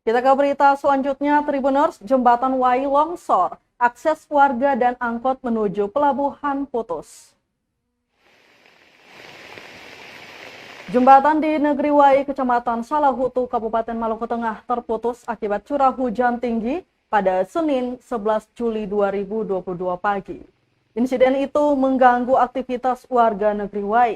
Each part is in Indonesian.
Kita ke berita selanjutnya, Tribuners, Jembatan Wai longsor, akses warga dan angkot menuju pelabuhan putus. Jembatan di Negeri Wai, Kecamatan Salahutu, Kabupaten Maluku Tengah terputus akibat curah hujan tinggi pada Senin 11 Juli 2022 pagi. Insiden itu mengganggu aktivitas warga Negeri Wai.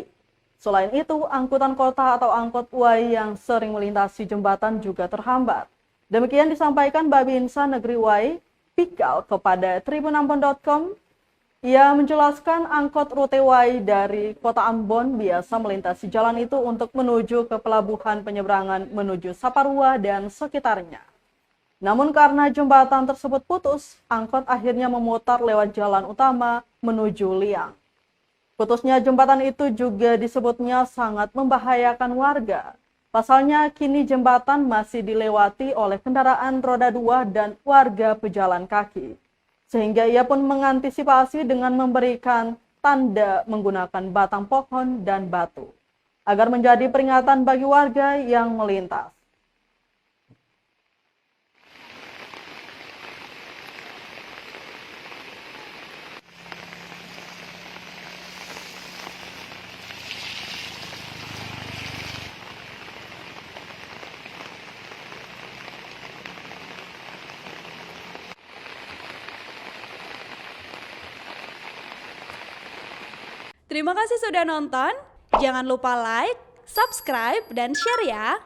Selain itu, angkutan kota atau angkot Wai yang sering melintasi jembatan juga terhambat. Demikian disampaikan Babinsa Negeri Wai, Pikal, kepada tribunambon.com. Ia menjelaskan angkot rute Wai dari kota Ambon biasa melintasi jalan itu untuk menuju ke pelabuhan penyeberangan menuju Saparua dan sekitarnya. Namun karena jembatan tersebut putus, angkot akhirnya memutar lewat jalan utama menuju Liang. Putusnya jembatan itu juga disebutnya sangat membahayakan warga. Pasalnya kini jembatan masih dilewati oleh kendaraan roda 2 dan warga pejalan kaki. Sehingga ia pun mengantisipasi dengan memberikan tanda menggunakan batang pohon dan batu agar menjadi peringatan bagi warga yang melintas. Terima kasih sudah nonton. Jangan lupa like, subscribe, dan share ya.